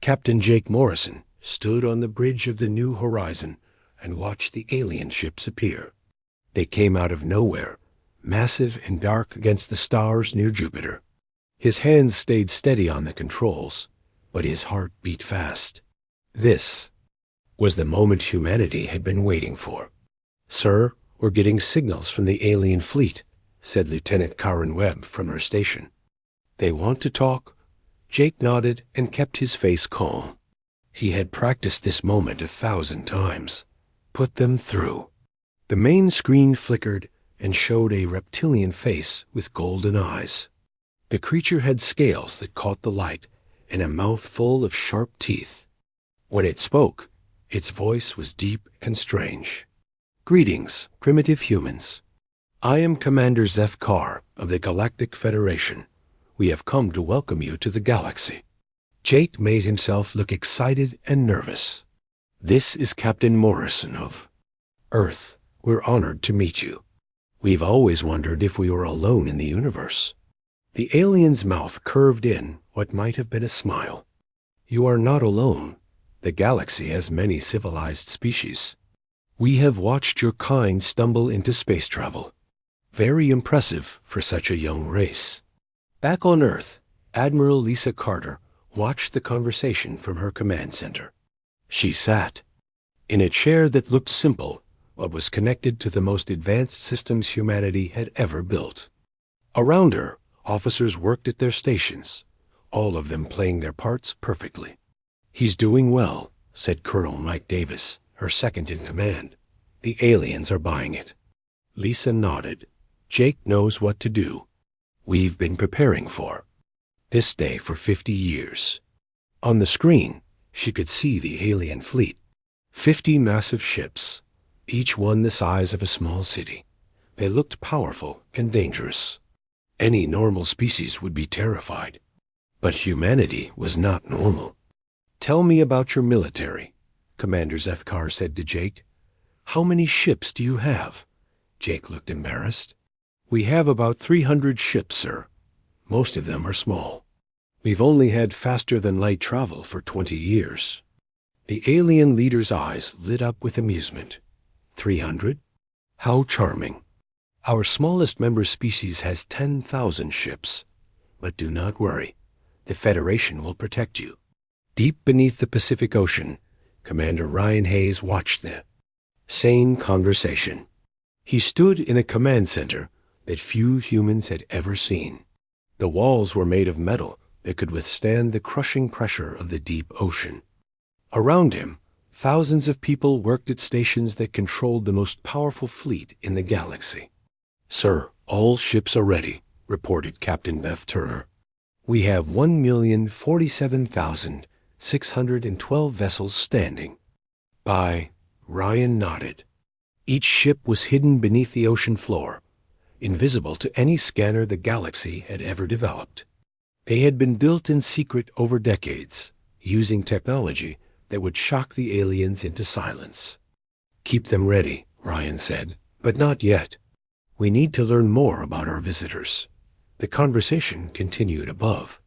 Captain Jake Morrison stood on the bridge of the New Horizon and watched the alien ships appear. They came out of nowhere, massive and dark against the stars near Jupiter. His hands stayed steady on the controls, but his heart beat fast. This was the moment humanity had been waiting for. "Sir, we're getting signals from the alien fleet," said Lieutenant Karen Webb from her station. "They want to talk?" Jake nodded and kept his face calm. He had practiced this moment 1,000 times. Put them through. The main screen flickered and showed a reptilian face with golden eyes. The creature had scales that caught the light and a mouth full of sharp teeth. When it spoke, its voice was deep and strange. "Greetings, primitive humans. I am Commander Zeth Carr of the Galactic Federation. We have come to welcome you to the galaxy." Jake made himself look excited and nervous. "This is Captain Morrison of Earth. We're honored to meet you. We've always wondered if we were alone in the universe." The alien's mouth curved in what might have been a smile. "You are not alone. The galaxy has many civilized species. We have watched your kind stumble into space travel. Very impressive for such a young race." Back on Earth, Admiral Lisa Carter watched the conversation from her command center. She sat in a chair that looked simple, but was connected to the most advanced systems humanity had ever built. Around her, officers worked at their stations, all of them playing their parts perfectly. "He's doing well," said Colonel Mike Davis, her second in command. "The aliens are buying it." Lisa nodded. "Jake knows what to do. We've been preparing for this day for 50 years. On the screen, she could see the alien fleet. 50 massive ships, each one the size of a small city. They looked powerful and dangerous. Any normal species would be terrified. But humanity was not normal. "Tell me about your military," Commander Zeth Carr said to Jake. "How many ships do you have?" Jake looked embarrassed. "We have about 300 ships, sir. Most of them are small. We've only had faster-than-light travel for 20 years. The alien leader's eyes lit up with amusement. 300? How charming. Our smallest member species has 10,000 ships. But do not worry. The Federation will protect you." Deep beneath the Pacific Ocean, Commander Ryan Hayes watched the same conversation. He stood in a command center that few humans had ever seen. The walls were made of metal that could withstand the crushing pressure of the deep ocean. Around him, thousands of people worked at stations that controlled the most powerful fleet in the galaxy. "Sir, all ships are ready," reported Captain Beth Turner. "We have 1,047,612 vessels standing by." Ryan nodded. Each ship was hidden beneath the ocean floor, invisible to any scanner the galaxy had ever developed. They had been built in secret over decades, using technology that would shock the aliens into silence. "Keep them ready," Ryan said, "but not yet. We need to learn more about our visitors." The conversation continued above.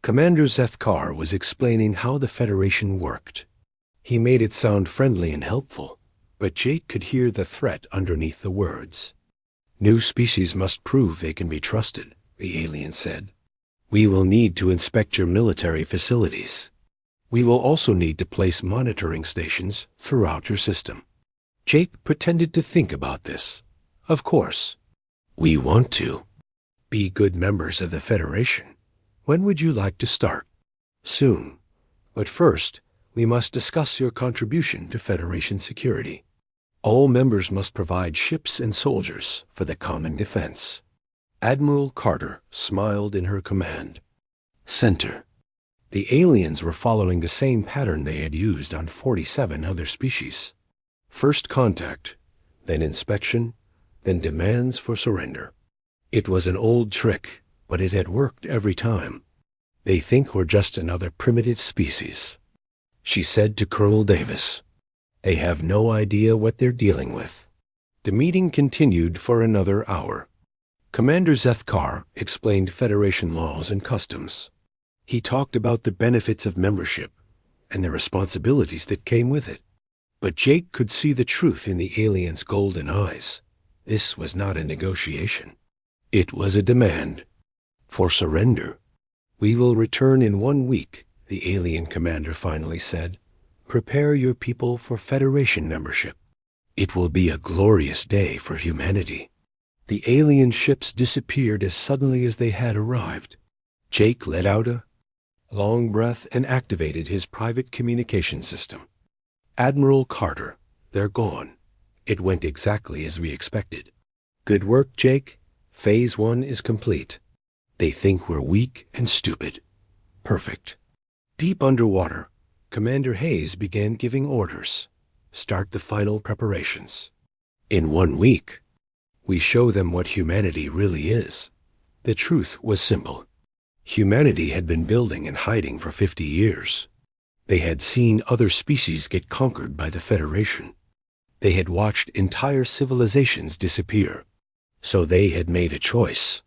Commander Zeth Carr was explaining how the Federation worked. He made it sound friendly and helpful, but Jake could hear the threat underneath the words. "New species must prove they can be trusted," the alien said. "We will need to inspect your military facilities. We will also need to place monitoring stations throughout your system." Jake pretended to think about this. "Of course. We want to be good members of the Federation. When would you like to start?" "Soon. But first, we must discuss your contribution to Federation security. All members must provide ships and soldiers for the common defense." Admiral Carter smiled in her command center. The aliens were following the same pattern they had used on 47 other species. First contact, then inspection, then demands for surrender. It was an old trick, but it had worked every time. "They think we're just another primitive species," she said to Colonel Davis. "They have no idea what they're dealing with." The meeting continued for another hour. Commander Zeth Carr explained Federation laws and customs. He talked about the benefits of membership and the responsibilities that came with it. But Jake could see the truth in the alien's golden eyes. This was not a negotiation. It was a demand for surrender. "We will return in 1 week," the alien commander finally said. "Prepare your people for Federation membership. It will be a glorious day for humanity." The alien ships disappeared as suddenly as they had arrived. Jake let out a long breath and activated his private communication system. "Admiral Carter, they're gone. It went exactly as we expected." "Good work, Jake. Phase 1 is complete. They think we're weak and stupid." "Perfect." Deep underwater, Commander Hayes began giving orders. "Start the final preparations. In 1 week, we show them what humanity really is." The truth was simple. Humanity had been building and hiding for 50 years. They had seen other species get conquered by the Federation. They had watched entire civilizations disappear. So they had made a choice.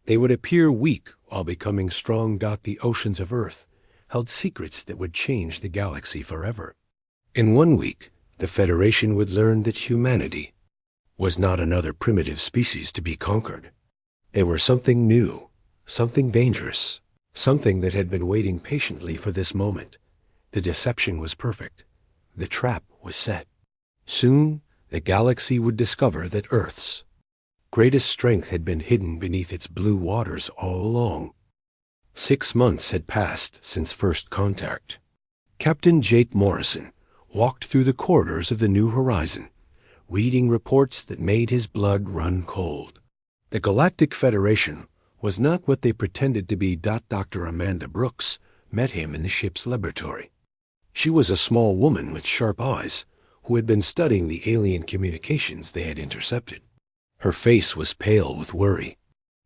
They would appear weak while becoming strong. The oceans of Earth held secrets that would change the galaxy forever. In 1 week, the Federation would learn that humanity was not another primitive species to be conquered. They were something new, something dangerous, something that had been waiting patiently for this moment. The deception was perfect. The trap was set. Soon, the galaxy would discover that Earth's greatest strength had been hidden beneath its blue waters all along. 6 months had passed since first contact. Captain Jake Morrison walked through the corridors of the New Horizon, reading reports that made his blood run cold. The Galactic Federation was not what they pretended to be. Dr. Amanda Brooks met him in the ship's laboratory. She was a small woman with sharp eyes who had been studying the alien communications they had intercepted. Her face was pale with worry.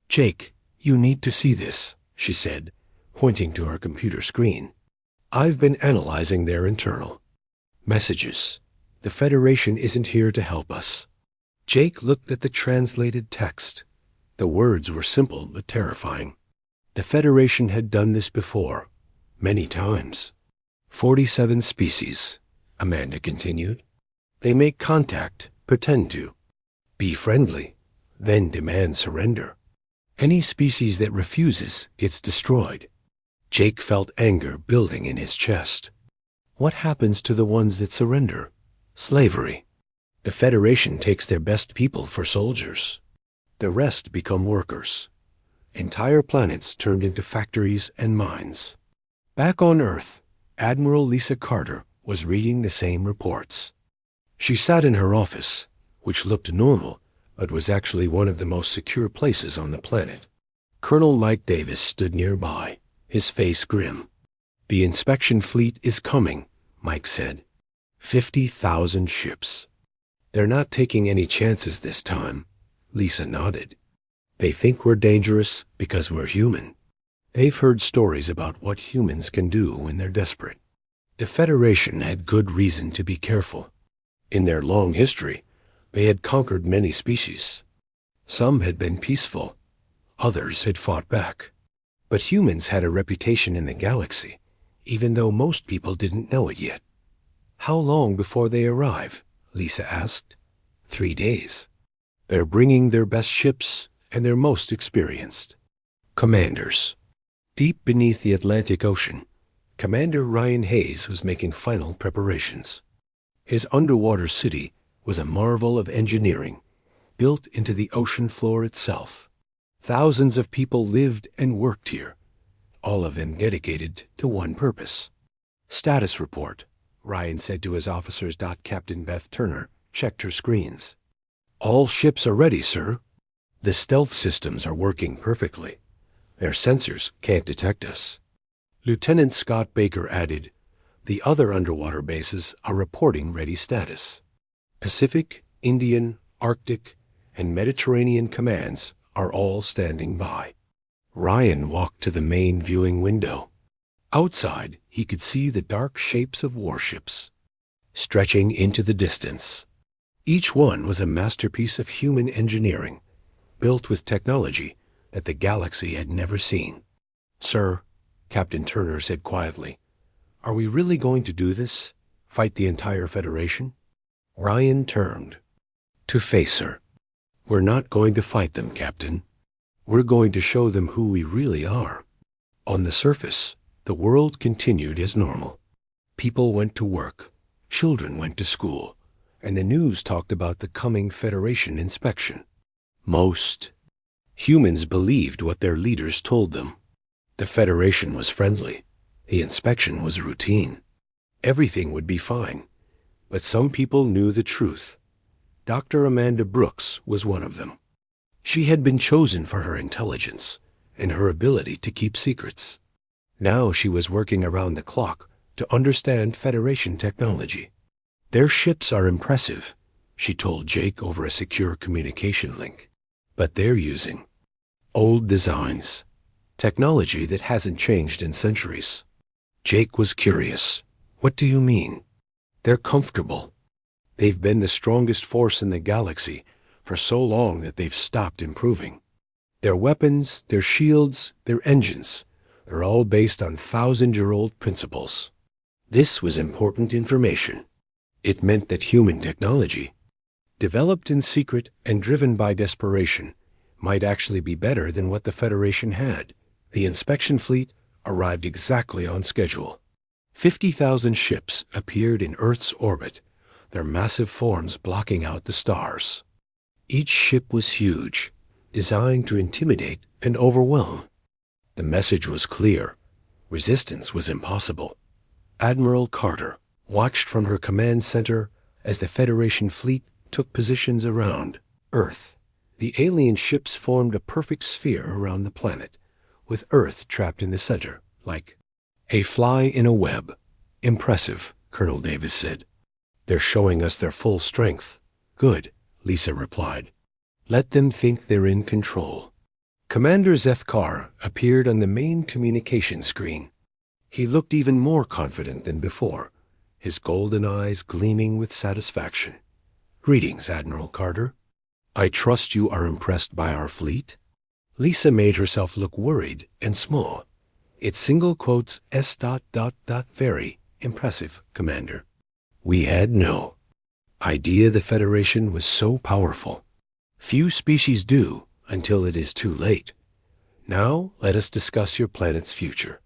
"Jake, you need to see this," she said, pointing to her computer screen. "I've been analyzing their internal messages. The Federation isn't here to help us." Jake looked at the translated text. The words were simple but terrifying. The Federation had done this before, many times. 47 species, Amanda continued. They make contact, pretend to be friendly, then demand surrender. Any species that refuses gets destroyed. Jake felt anger building in his chest. What happens to the ones that surrender? Slavery. The Federation takes their best people for soldiers. The rest become workers. Entire planets turned into factories and mines. Back on Earth, Admiral Lisa Carter was reading the same reports. She sat in her office, which looked normal, but was actually one of the most secure places on the planet. Colonel Mike Davis stood nearby, his face grim. "The inspection fleet is coming," Mike said. 50,000 ships. "They're not taking any chances this time." Lisa nodded. "They think we're dangerous because we're human. They've heard stories about what humans can do when they're desperate. The Federation had good reason to be careful. In their long history, they had conquered many species. Some had been peaceful. Others had fought back. But humans had a reputation in the galaxy, even though most people didn't know it yet." "How long before they arrive?" Lisa asked. 3 days. "They're bringing their best ships and their most experienced commanders." Deep beneath the Atlantic Ocean, Commander Ryan Hayes was making final preparations. His underwater city was a marvel of engineering, built into the ocean floor itself. Thousands of people lived and worked here, all of them dedicated to one purpose. "Status report," Ryan said to his officers. Captain Beth Turner checked her screens. "All ships are ready, sir. The stealth systems are working perfectly. Their sensors can't detect us." Lieutenant Scott Baker added, "The other underwater bases are reporting ready status. Pacific, Indian, Arctic, and Mediterranean commands are all standing by." Ryan walked to the main viewing window. Outside, he could see the dark shapes of warships stretching into the distance. Each one was a masterpiece of human engineering, built with technology that the galaxy had never seen. "Sir," Captain Turner said quietly, Are we really going to do this? Fight the entire Federation? Ryan turned to face her. We're not going to fight them, Captain. We're going to show them who we really are. On the surface, the world continued as normal. People went to work, children went to school, and the news talked about the coming Federation inspection. Most humans believed what their leaders told them. The Federation was friendly. The inspection was routine. Everything would be fine. But some people knew the truth. Dr. Amanda Brooks was one of them. She had been chosen for her intelligence and her ability to keep secrets. Now she was working around the clock to understand Federation technology. Their ships are impressive, she told Jake over a secure communication link. But they're using old designs, technology that hasn't changed in centuries. Jake was curious. What do you mean? They're comfortable. They've been the strongest force in the galaxy for so long that they've stopped improving. Their weapons, their shields, their engines, they're all based on thousand-year-old principles. This was important information. It meant that human technology, developed in secret and driven by desperation, might actually be better than what the Federation had. The inspection fleet arrived exactly on schedule. 50,000 ships appeared in Earth's orbit, their massive forms blocking out the stars. Each ship was huge, designed to intimidate and overwhelm. The message was clear. Resistance was impossible. Admiral Carter watched from her command center as the Federation fleet took positions around Earth. The alien ships formed a perfect sphere around the planet, with Earth trapped in the center, like a fly in a web. Impressive, Colonel Davis said. They're showing us their full strength. Good, Lisa replied. Let them think they're in control. Commander Zethkar appeared on the main communication screen. He looked even more confident than before, his golden eyes gleaming with satisfaction. Greetings, Admiral Carter. I trust you are impressed by our fleet? Lisa made herself look worried and small. It's single quotes S. Very impressive, Commander. We had no idea the Federation was so powerful. Few species do until it is too late. Now let us discuss your planet's future.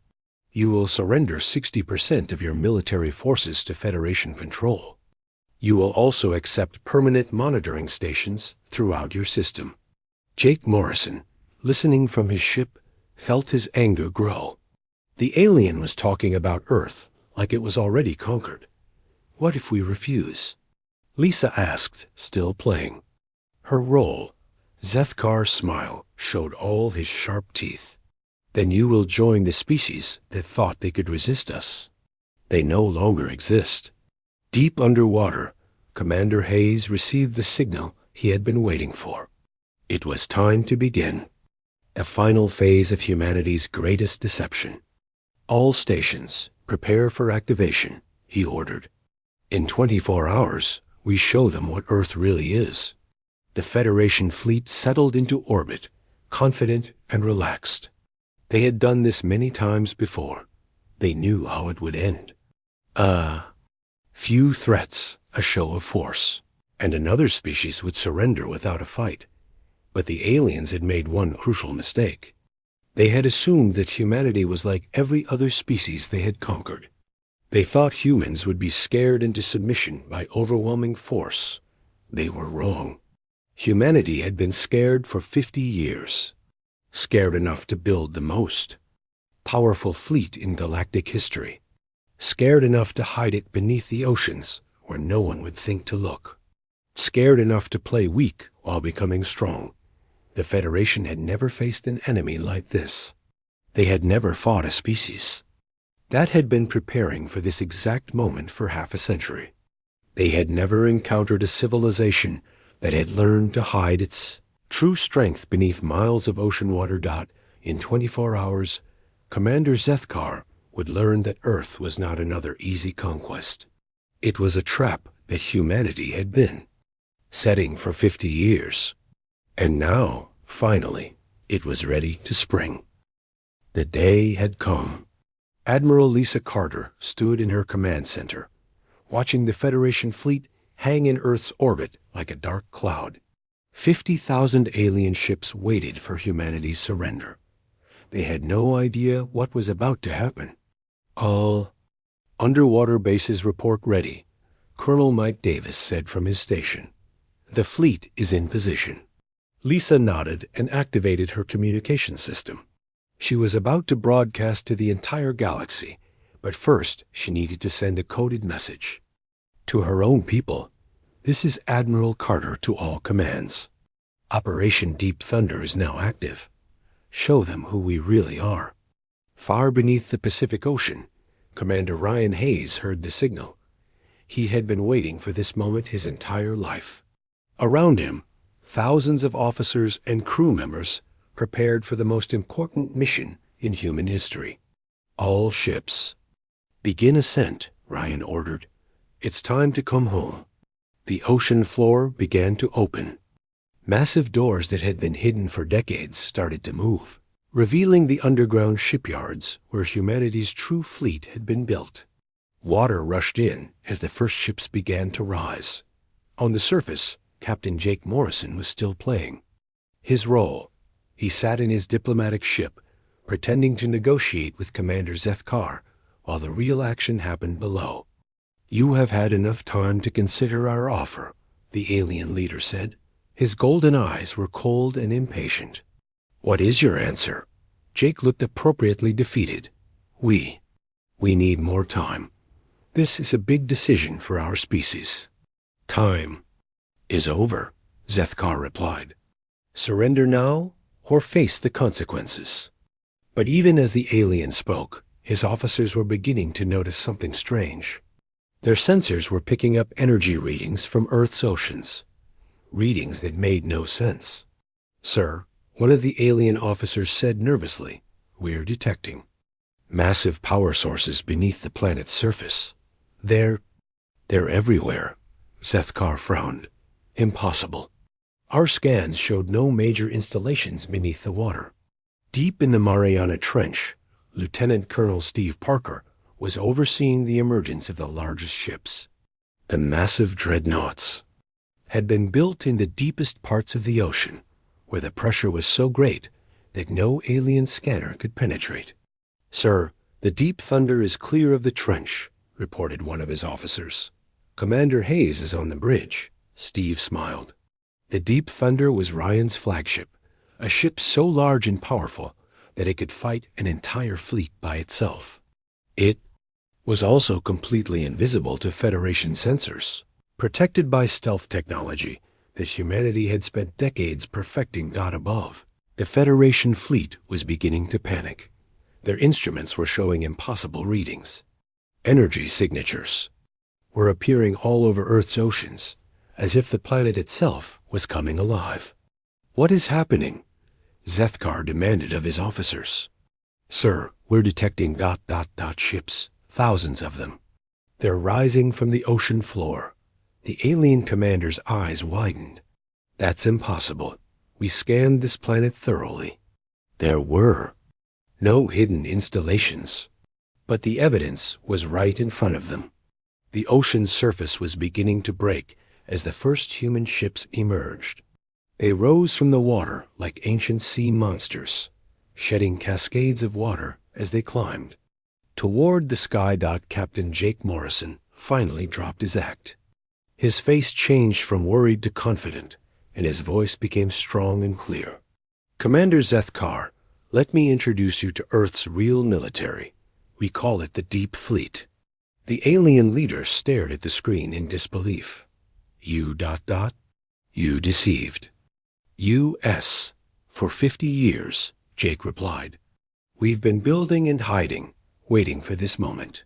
You will surrender 60% of your military forces to Federation control. You will also accept permanent monitoring stations throughout your system. Jake Morrison, listening from his ship, felt his anger grow. The alien was talking about Earth like it was already conquered. What if we refuse? Lisa asked, still playing. Her role, Zethkar's smile, showed all his sharp teeth. Then you will join the species that thought they could resist us. They no longer exist. Deep underwater, Commander Hayes received the signal he had been waiting for. It was time to begin. A final phase of humanity's greatest deception. All stations, prepare for activation, he ordered. In 24 hours, we show them what Earth really is. The Federation fleet settled into orbit, confident and relaxed. They had done this many times before. They knew how it would end. Few threats, a show of force, and another species would surrender without a fight. But the aliens had made one crucial mistake. They had assumed that humanity was like every other species they had conquered. They thought humans would be scared into submission by overwhelming force. They were wrong. Humanity had been scared for 50 years. Scared enough to build the most powerful fleet in galactic history. Scared enough to hide it beneath the oceans where no one would think to look. Scared enough to play weak while becoming strong. The Federation had never faced an enemy like this. They had never fought a species that had been preparing for this exact moment for half a century. They had never encountered a civilization that had learned to hide its true strength beneath miles of ocean water. In 24 hours, Commander Zethkar would learn that Earth was not another easy conquest. It was a trap that humanity had been setting for 50 years. And now, finally, it was ready to spring. The day had come. Admiral Lisa Carter stood in her command center, watching the Federation fleet hang in Earth's orbit like a dark cloud. 50,000 alien ships waited for humanity's surrender. They had no idea what was about to happen. All underwater bases report ready, Colonel Mike Davis said from his station. The fleet is in position. Lisa nodded and activated her communication system. She was about to broadcast to the entire galaxy, but first she needed to send a coded message. To her own people, this is Admiral Carter to all commands. Operation Deep Thunder is now active. Show them who we really are. Far beneath the Pacific Ocean, Commander Ryan Hayes heard the signal. He had been waiting for this moment his entire life. Around him, thousands of officers and crew members prepared for the most important mission in human history. All ships. Begin ascent, Ryan ordered. It's time to come home. The ocean floor began to open. Massive doors that had been hidden for decades started to move, revealing the underground shipyards where humanity's true fleet had been built. Water rushed in as the first ships began to rise. On the surface, Captain Jake Morrison was still playing. His role: he sat in his diplomatic ship, pretending to negotiate with Commander Zethkar, while the real action happened below. You have had enough time to consider our offer, the alien leader said. His golden eyes were cold and impatient. What is your answer? Jake looked appropriately defeated. We need more time. This is a big decision for our species. Time is over, Zethkar replied. Surrender now or face the consequences. But even as the alien spoke, his officers were beginning to notice something strange. Their sensors were picking up energy readings from Earth's oceans. Readings that made no sense. Sir, one of the alien officers said nervously, we're detecting massive power sources beneath the planet's surface. They're everywhere. Zethkar frowned. Impossible. Our scans showed no major installations beneath the water. Deep in the Mariana Trench, Lieutenant Colonel Steve Parker was overseeing the emergence of the largest ships. The massive dreadnoughts had been built in the deepest parts of the ocean, where the pressure was so great that no alien scanner could penetrate. Sir, the Deep Thunder is clear of the trench, reported one of his officers. Commander Hayes is on the bridge. Steve smiled. The Deep Thunder was Ryan's flagship, a ship so large and powerful that it could fight an entire fleet by itself. It was also completely invisible to Federation sensors, protected by stealth technology that humanity had spent decades perfecting God above. The Federation fleet was beginning to panic. Their instruments were showing impossible readings. Energy signatures were appearing all over Earth's oceans, as if the planet itself was coming alive. What is happening? Zethkar demanded of his officers. Sir, we're detecting ... ships, thousands of them. They're rising from the ocean floor. The alien commander's eyes widened. That's impossible. We scanned this planet thoroughly. There were no hidden installations, but the evidence was right in front of them. The ocean's surface was beginning to break as the first human ships emerged. They rose from the water like ancient sea monsters, shedding cascades of water as they climbed. Toward the sky, Captain Jake Morrison finally dropped his act. His face changed from worried to confident, and his voice became strong and clear. Commander Zethkar, let me introduce you to Earth's real military. We call it the Deep Fleet. The alien leader stared at the screen in disbelief. You ... You deceived. U.S. For 50 years, Jake replied. We've been building and hiding, waiting for this moment.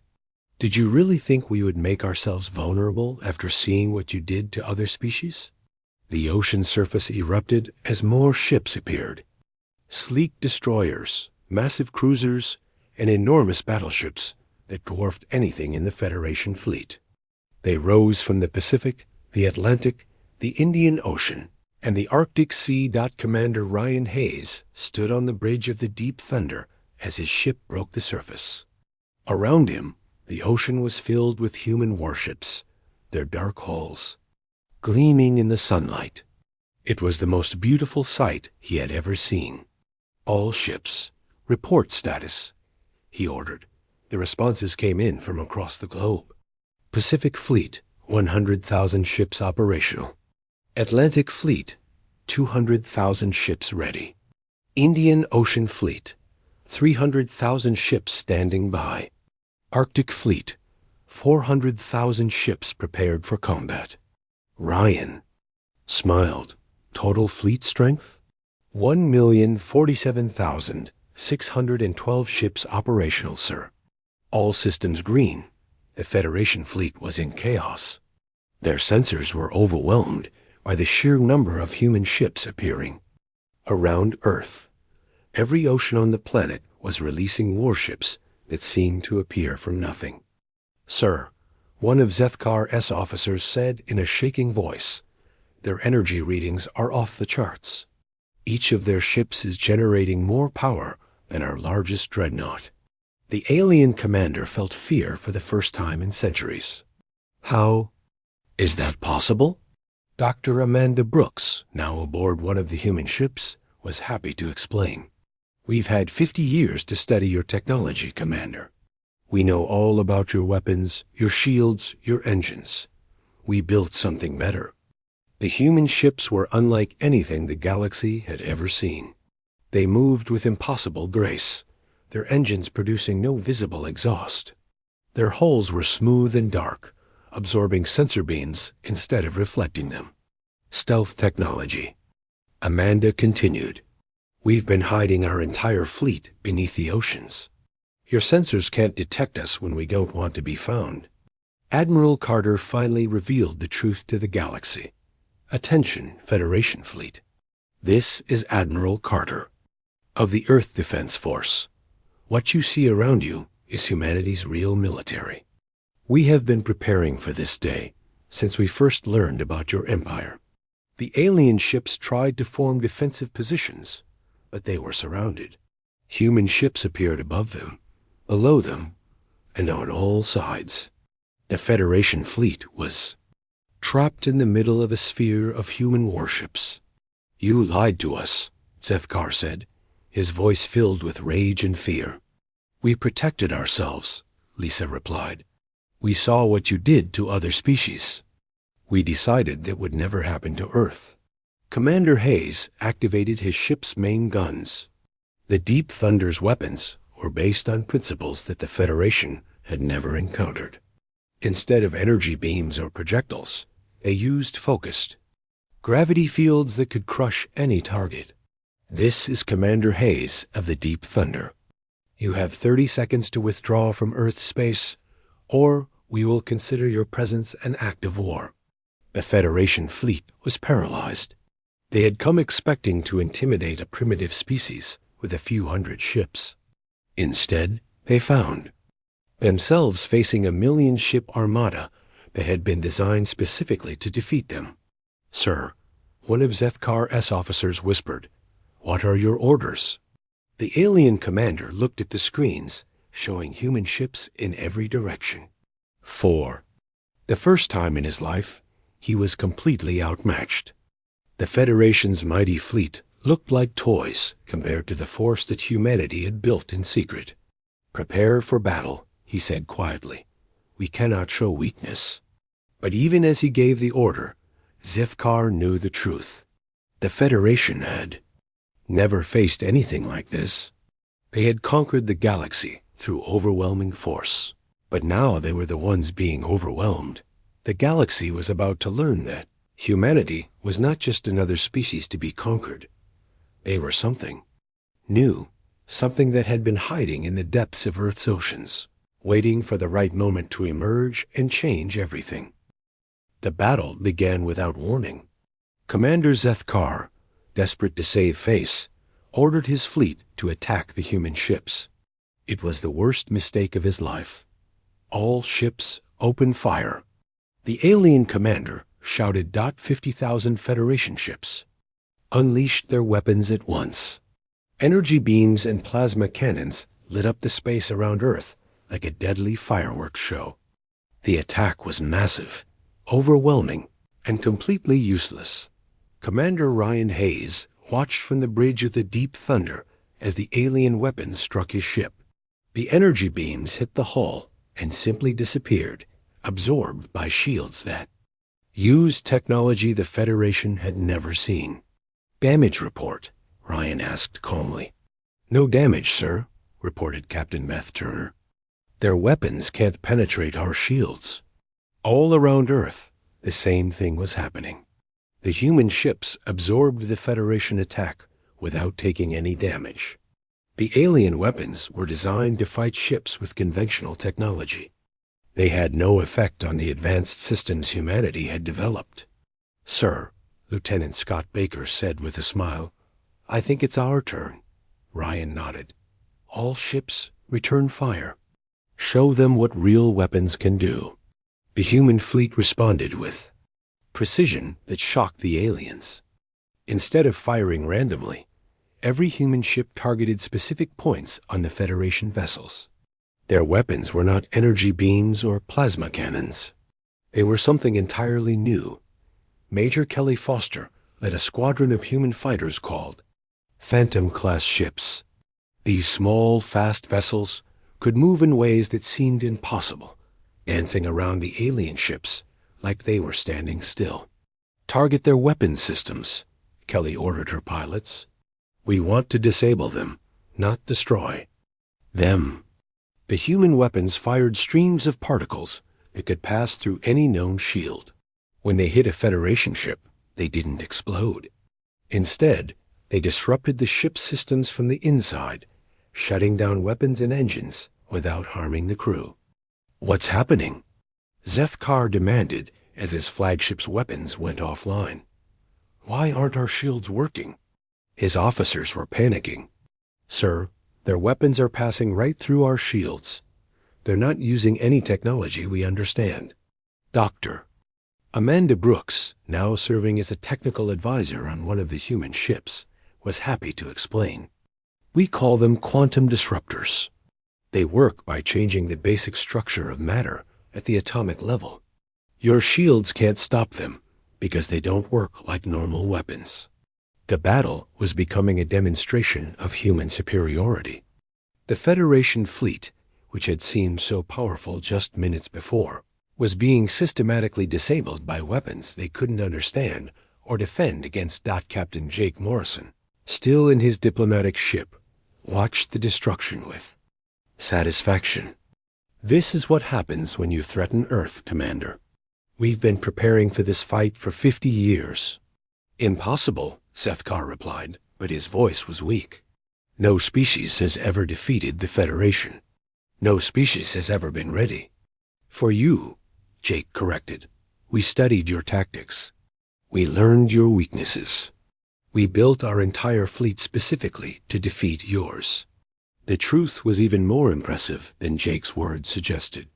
Did you really think we would make ourselves vulnerable after seeing what you did to other species? The ocean surface erupted as more ships appeared. Sleek destroyers, massive cruisers, and enormous battleships that dwarfed anything in the Federation fleet. They rose from the Pacific, the Atlantic, the Indian Ocean, and the Arctic Sea. Commander Ryan Hayes stood on the bridge of the Deep Thunder as his ship broke the surface. Around him, the ocean was filled with human warships, their dark hulls gleaming in the sunlight. It was the most beautiful sight he had ever seen. "All ships, report status," he ordered. The responses came in from across the globe. Pacific Fleet, 100,000 ships operational. Atlantic Fleet, 200,000 ships ready. Indian Ocean Fleet, 300,000 ships standing by. Arctic Fleet, 400,000 ships prepared for combat. Ryan smiled. Total fleet strength? 1,047,612 ships operational, sir. All systems green. The Federation fleet was in chaos. Their sensors were overwhelmed by the sheer number of human ships appearing. Around Earth, every ocean on the planet was releasing warships that seemed to appear from nothing. "Sir," one of Zethkar's officers said in a shaking voice, "their energy readings are off the charts. Each of their ships is generating more power than our largest dreadnought." The alien commander felt fear for the first time in centuries. "How is that possible?" Dr. Amanda Brooks, now aboard one of the human ships, was happy to explain. "We've had 50 years to study your technology, Commander. We know all about your weapons, your shields, your engines. We built something better." The human ships were unlike anything the galaxy had ever seen. They moved with impossible grace, their engines producing no visible exhaust. Their hulls were smooth and dark, absorbing sensor beams instead of reflecting them. Stealth technology. Amanda continued. "We've been hiding our entire fleet beneath the oceans. Your sensors can't detect us when we don't want to be found." Admiral Carter finally revealed the truth to the galaxy. "Attention, Federation fleet. This is Admiral Carter of the Earth Defense Force. What you see around you is humanity's real military. We have been preparing for this day since we first learned about your empire." The alien ships tried to form defensive positions, but they were surrounded. Human ships appeared above them, below them, and on all sides. The Federation fleet was trapped in the middle of a sphere of human warships. "You lied to us," Zethkar said, his voice filled with rage and fear. "We protected ourselves," Lisa replied. "We saw what you did to other species. We decided that would never happen to Earth." Commander Hayes activated his ship's main guns. The Deep Thunder's weapons were based on principles that the Federation had never encountered. Instead of energy beams or projectiles, they used focused gravity fields that could crush any target. "This is Commander Hayes of the Deep Thunder. You have 30 seconds to withdraw from Earth space, or we will consider your presence an act of war." The Federation fleet was paralyzed. They had come expecting to intimidate a primitive species with a few hundred ships. Instead, they found themselves facing a 1,000,000-ship armada that had been designed specifically to defeat them. "Sir," one of Zethkar's officers whispered, "what are your orders?" The alien commander looked at the screens, showing human ships in every direction. 4. The first time in his life, he was completely outmatched. The Federation's mighty fleet looked like toys compared to the force that humanity had built in secret. "Prepare for battle," he said quietly. "We cannot show weakness." But even as he gave the order, Zethkar knew the truth. The Federation had never faced anything like this. They had conquered the galaxy through overwhelming force. But now they were the ones being overwhelmed. The galaxy was about to learn that humanity was not just another species to be conquered. They were something new, something that had been hiding in the depths of Earth's oceans, waiting for the right moment to emerge and change everything. The battle began without warning. Commander Zethkar, desperate to save face, ordered his fleet to attack the human ships. It was the worst mistake of his life. "All ships, open fire." The alien commander shouted. 50,000 Federation ships unleashed their weapons at once. Energy beams and plasma cannons lit up the space around Earth like a deadly fireworks show. The attack was massive, overwhelming, and completely useless. Commander Ryan Hayes watched from the bridge of the Deep Thunder as the alien weapons struck his ship. The energy beams hit the hull and simply disappeared, absorbed by shields that used technology the Federation had never seen. "Damage report?" Ryan asked calmly. "No damage, sir," reported Captain Meth Turner. "Their weapons can't penetrate our shields." All around Earth, the same thing was happening. The human ships absorbed the Federation attack without taking any damage. The alien weapons were designed to fight ships with conventional technology. They had no effect on the advanced systems humanity had developed. "Sir," Lieutenant Scott Baker said with a smile, "I think it's our turn." Ryan nodded. "All ships, return fire. Show them what real weapons can do." The human fleet responded with precision that shocked the aliens. Instead of firing randomly, every human ship targeted specific points on the Federation vessels. Their weapons were not energy beams or plasma cannons. They were something entirely new. Major Kelly Foster led a squadron of human fighters called Phantom-class ships. These small, fast vessels could move in ways that seemed impossible, dancing around the alien ships like they were standing still. "Target their weapons systems," Kelly ordered her pilots. "We want to disable them, not destroy them." The human weapons fired streams of particles that could pass through any known shield. When they hit a Federation ship, they didn't explode. Instead, they disrupted the ship's systems from the inside, shutting down weapons and engines without harming the crew. "What's happening?" Zethkar demanded as his flagship's weapons went offline. "Why aren't our shields working?" His officers were panicking. "Sir, their weapons are passing right through our shields. They're not using any technology we understand." "Doctor." Amanda Brooks, now serving as a technical advisor on one of the human ships, was happy to explain. "We call them quantum disruptors. They work by changing the basic structure of matter at the atomic level. Your shields can't stop them because they don't work like normal weapons." The battle was becoming a demonstration of human superiority. The Federation fleet, which had seemed so powerful just minutes before, was being systematically disabled by weapons they couldn't understand or defend against. Captain Jake Morrison, still in his diplomatic ship, watched the destruction with satisfaction. "This is what happens when you threaten Earth, Commander. We've been preparing for this fight for 50 years. "Impossible," Zethkar replied, but his voice was weak. "No species has ever defeated the Federation. No species has ever been ready." "For you," Jake corrected. "We studied your tactics. We learned your weaknesses. We built our entire fleet specifically to defeat yours." The truth was even more impressive than Jake's words suggested.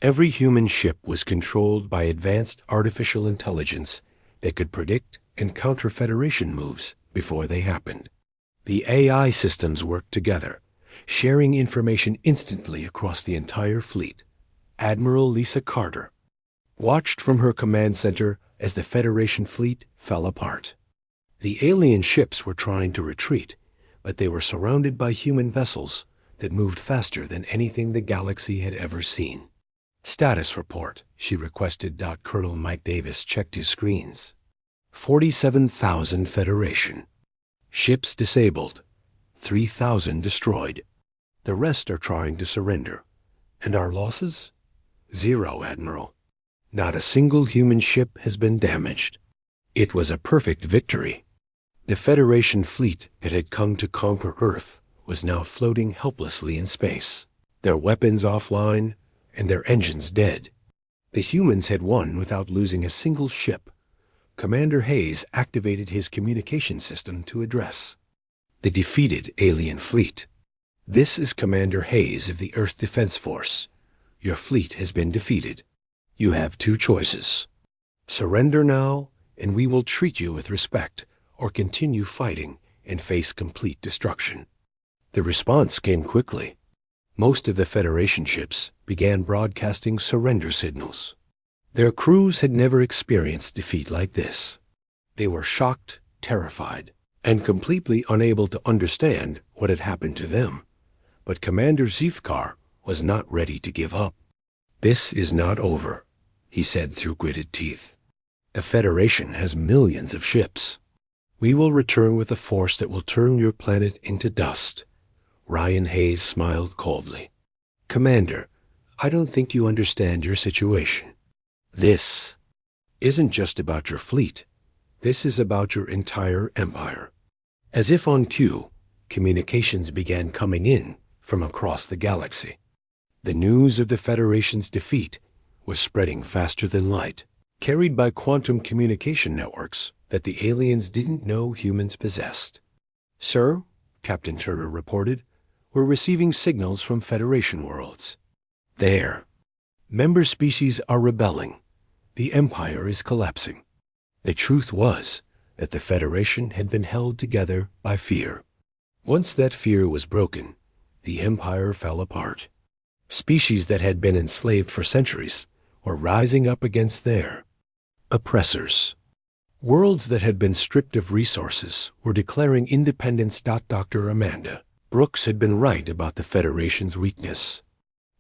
Every human ship was controlled by advanced artificial intelligence that could predict and counter Federation moves before they happened. The AI systems worked together, sharing information instantly across the entire fleet. Admiral Lisa Carter watched from her command center as the Federation fleet fell apart. The alien ships were trying to retreat, but they were surrounded by human vessels that moved faster than anything the galaxy had ever seen. "Status report," she requested. Colonel Mike Davis checked his screens. 47,000 Federation. Ships disabled. 3,000 destroyed. The rest are trying to surrender. And our losses? 0, Admiral. Not a single human ship has been damaged. It was a perfect victory. The Federation fleet that had come to conquer Earth was now floating helplessly in space, their weapons offline and their engines dead. The humans had won without losing a single ship. Commander Hayes activated his communication system to address the defeated alien fleet. "This is Commander Hayes of the Earth Defense Force. Your fleet has been defeated. You have two choices. Surrender now, and we will treat you with respect, or continue fighting and face complete destruction." The response came quickly. Most of the Federation ships began broadcasting surrender signals. Their crews had never experienced defeat like this. They were shocked, terrified, and completely unable to understand what had happened to them. But Commander Zithkar was not ready to give up. "This is not over," he said through gritted teeth. "The Federation has millions of ships. We will return with a force that will turn your planet into dust." Ryan Hayes smiled coldly. "Commander, I don't think you understand your situation. This isn't just about your fleet. This is about your entire empire." As if on cue, communications began coming in from across the galaxy. The news of the Federation's defeat was spreading faster than light, carried by quantum communication networks that the aliens didn't know humans possessed. "Sir," Captain Turner reported, "we're receiving signals from Federation worlds. There. Member species are rebelling. The Empire is collapsing." The truth was that the Federation had been held together by fear. Once that fear was broken, the Empire fell apart. Species that had been enslaved for centuries were rising up against their oppressors. Worlds that had been stripped of resources were declaring independence. Dr. Amanda Brooks had been right about the Federation's weakness.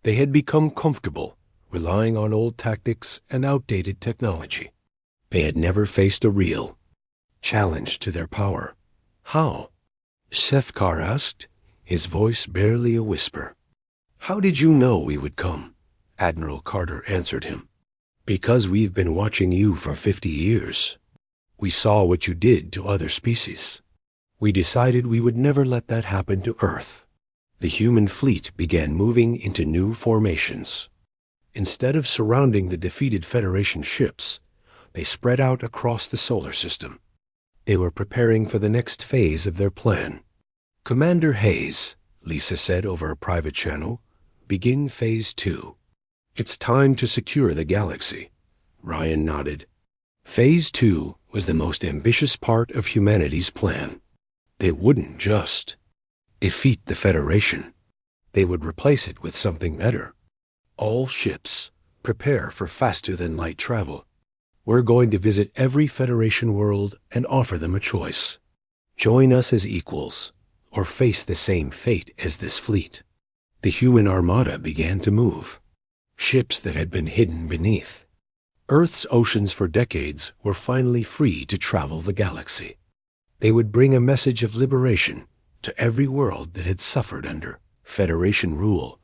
They had become comfortable relying on old tactics and outdated technology. They had never faced a real challenge to their power. "How?" Zithkar asked, his voice barely a whisper. "How did you know we would come?" Admiral Carter answered him. "Because we've been watching you for 50 years. We saw what you did to other species. We decided we would never let that happen to Earth." The human fleet began moving into new formations. Instead of surrounding the defeated Federation ships, they spread out across the solar system. They were preparing for the next phase of their plan. "Commander Hayes," Lisa said over a private channel, "begin Phase 2. It's time to secure the galaxy." Ryan nodded. Phase 2 was the most ambitious part of humanity's plan. They wouldn't just defeat the Federation. They would replace it with something better. All ships, prepare for faster-than-light travel. We're going to visit every Federation world and offer them a choice. Join us as equals, or face the same fate as this fleet. The human armada began to move. Ships that had been hidden beneath Earth's oceans for decades were finally free to travel the galaxy. They would bring a message of liberation to every world that had suffered under Federation rule.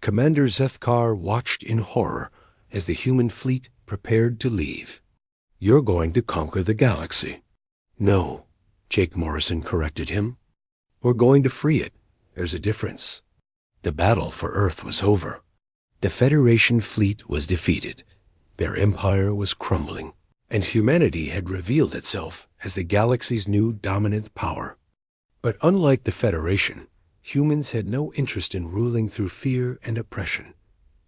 Commander Zithkar watched in horror as the human fleet prepared to leave. "You're going to conquer the galaxy." "No," Jake Morrison corrected him. "We're going to free it. There's a difference." The battle for Earth was over. The Federation fleet was defeated. Their empire was crumbling, and humanity had revealed itself as the galaxy's new dominant power. But unlike the Federation, humans had no interest in ruling through fear and oppression.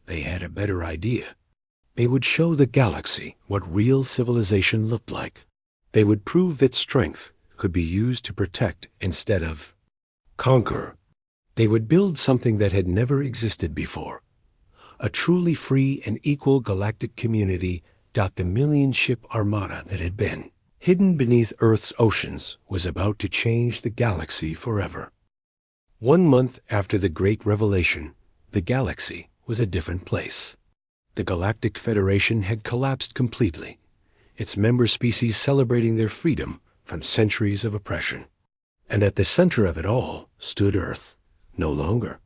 They had a better idea. They would show the galaxy what real civilization looked like. They would prove that strength could be used to protect instead of conquer. They would build something that had never existed before. A truly free and equal galactic community. The million-ship armada that had been hidden beneath Earth's oceans was about to change the galaxy forever. 1 month after the Great Revelation, the galaxy was a different place. The Galactic Federation had collapsed completely, its member species celebrating their freedom from centuries of oppression. And at the center of it all stood Earth, no longer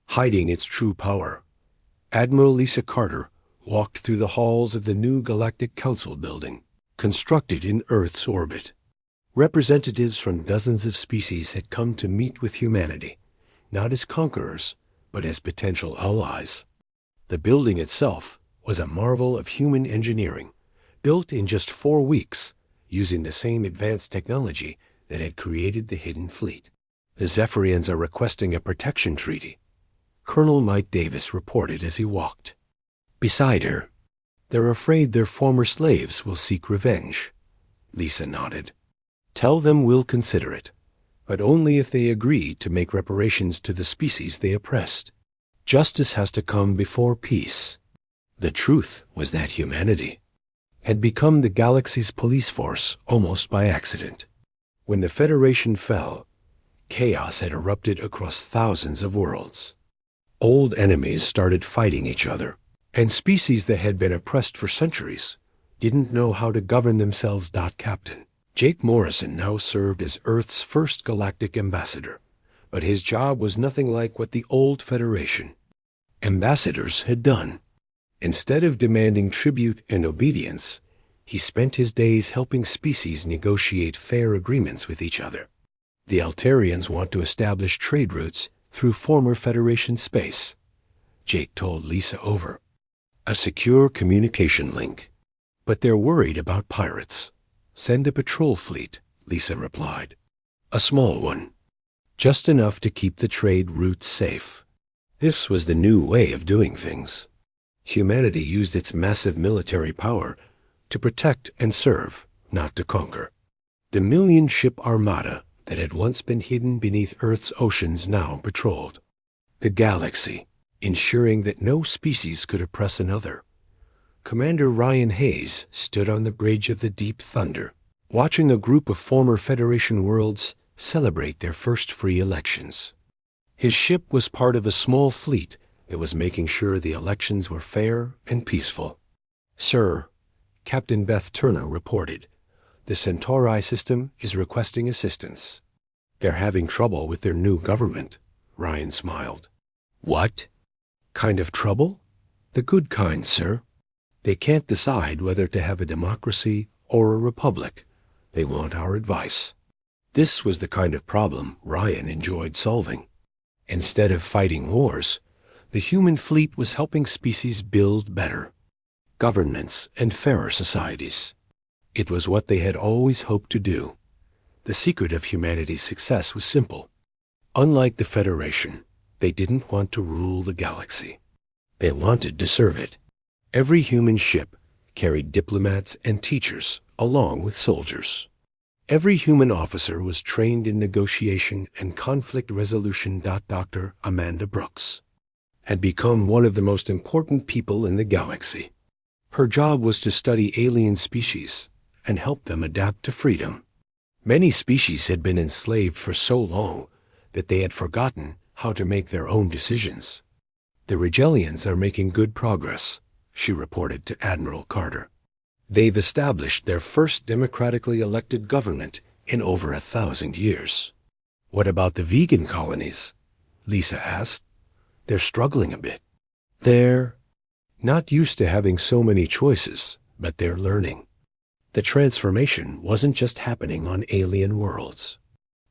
hiding its true power. Admiral Lisa Carter walked through the halls of the new Galactic Council building, constructed in Earth's orbit. Representatives from dozens of species had come to meet with humanity, not as conquerors, but as potential allies. The building itself was a marvel of human engineering, built in just 4 weeks, using the same advanced technology that had created the hidden fleet. "The Zephyrians are requesting a protection treaty," Colonel Mike Davis reported as he walked beside her. "They're afraid their former slaves will seek revenge." Lisa nodded. "Tell them we'll consider it, but only if they agree to make reparations to the species they oppressed." Justice has to come before peace. The truth was that humanity had become the galaxy's police force almost by accident. When the Federation fell, chaos had erupted across thousands of worlds. Old enemies started fighting each other, and species that had been oppressed for centuries didn't know how to govern themselves. Captain Jake Morrison now served as Earth's first galactic ambassador, but his job was nothing like what the old Federation ambassadors had done. Instead of demanding tribute and obedience, he spent his days helping species negotiate fair agreements with each other. The Altarians want to establish trade routes through former Federation space, Jake told Lisa over a secure communication link. But they're worried about pirates. Send a patrol fleet, Lisa replied. A small one. Just enough to keep the trade routes safe. This was the new way of doing things. Humanity used its massive military power to protect and serve, not to conquer. The million-ship Armada that had once been hidden beneath Earth's oceans now patrolled the galaxy, ensuring that no species could oppress another. Commander Ryan Hayes stood on the bridge of the Deep Thunder, watching a group of former Federation worlds celebrate their first free elections. His ship was part of a small fleet that was making sure the elections were fair and peaceful. Sir, Captain Beth Turner reported, the Centauri system is requesting assistance. They're having trouble with their new government, Ryan smiled. What? Kind of trouble? The good kind, sir. They can't decide whether to have a democracy or a republic. They want our advice. This was the kind of problem Ryan enjoyed solving. Instead of fighting wars, the human fleet was helping species build better governments and fairer societies. It was what they had always hoped to do. The secret of humanity's success was simple. Unlike the Federation, they didn't want to rule the galaxy. They wanted to serve it. Every human ship carried diplomats and teachers along with soldiers. Every human officer was trained in negotiation and conflict resolution. Dr. Amanda Brooks had become one of the most important people in the galaxy. Her job was to study alien species and help them adapt to freedom. Many species had been enslaved for so long that they had forgotten how to make their own decisions. The Regellians are making good progress, she reported to Admiral Carter. They've established their first democratically elected government in over 1,000 years. What about the vegan colonies? Lisa asked. They're struggling a bit. They're not used to having so many choices, but they're learning. The transformation wasn't just happening on alien worlds.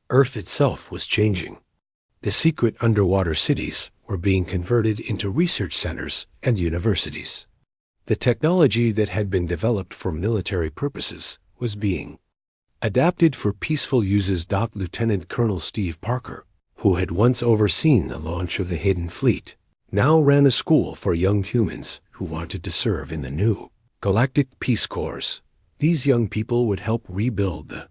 Earth itself was changing. The secret underwater cities were being converted into research centers and universities. The technology that had been developed for military purposes was being adapted for peaceful uses. Lieutenant Colonel Steve Parker, who had once overseen the launch of the Hidden Fleet, now ran a school for young humans who wanted to serve in the new Galactic Peace Corps. These young people would help rebuild the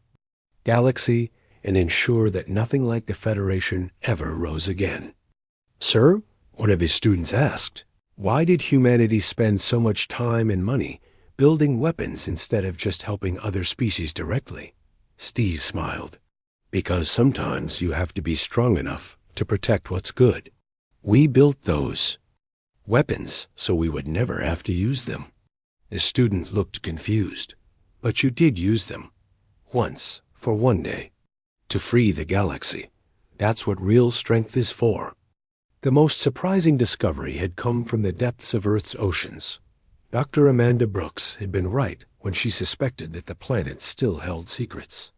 galaxy and ensure that nothing like the Federation ever rose again. Sir, one of his students asked, why did humanity spend so much time and money building weapons instead of just helping other species directly? Steve smiled. Because sometimes you have to be strong enough to protect what's good. We built those weapons so we would never have to use them. The student looked confused. But you did use them. Once, for one day. To free the galaxy. That's what real strength is for. The most surprising discovery had come from the depths of Earth's oceans. Dr. Amanda Brooks had been right when she suspected that the planet still held secrets.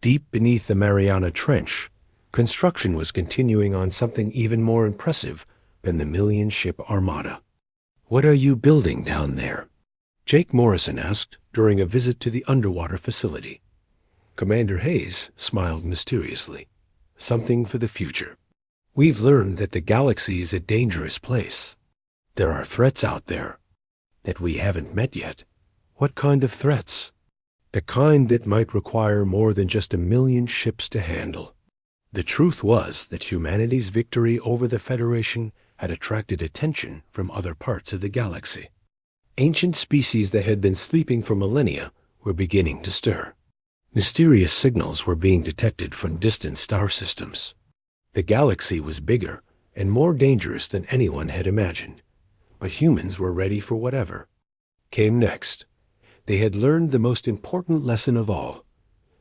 Deep beneath the Mariana Trench, construction was continuing on something even more impressive than the million-ship Armada. What are you building down there? Jake Morrison asked during a visit to the underwater facility. Commander Hayes smiled mysteriously. Something for the future. We've learned that the galaxy is a dangerous place. There are threats out there that we haven't met yet. What kind of threats? The kind that might require more than just 1 million ships to handle. The truth was that humanity's victory over the Federation had attracted attention from other parts of the galaxy. Ancient species that had been sleeping for millennia were beginning to stir. Mysterious signals were being detected from distant star systems. The galaxy was bigger and more dangerous than anyone had imagined, but humans were ready for whatever came next. They had learned the most important lesson of all.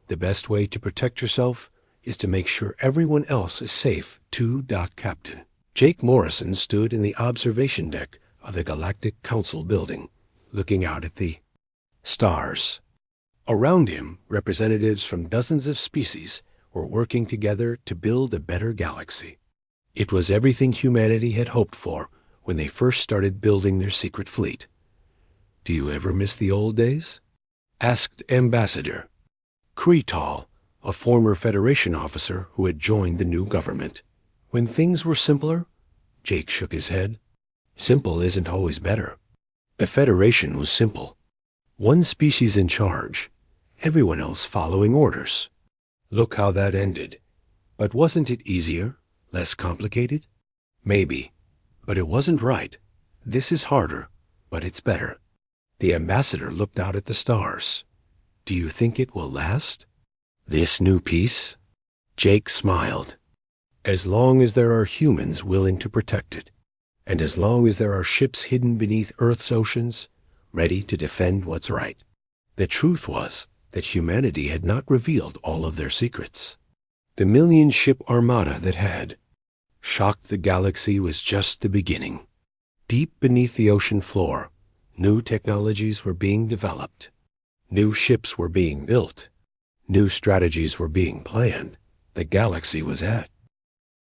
The best way to protect yourself is to make sure everyone else is safe too. Captain Jake Morrison stood in the observation deck of the Galactic Council building, looking out at the stars. Around him, representatives from dozens of species were working together to build a better galaxy. It was everything humanity had hoped for when they first started building their secret fleet. "Do you ever miss the old days?" asked Ambassador Kreetal, a former Federation officer who had joined the new government. "When things were simpler?" Jake shook his head. "Simple isn't always better. The Federation was simple. One species in charge, everyone else following orders. Look how that ended. But wasn't it easier, less complicated? Maybe, but it wasn't right. This is harder, but it's better." The ambassador looked out at the stars. "Do you think it will last? This new peace?" Jake smiled. "As long as there are humans willing to protect it, and as long as there are ships hidden beneath Earth's oceans, ready to defend what's right." The truth was that humanity had not revealed all of their secrets. The million-ship armada that had shocked the galaxy was just the beginning. Deep beneath the ocean floor, new technologies were being developed. New ships were being built. New strategies were being planned. The galaxy was at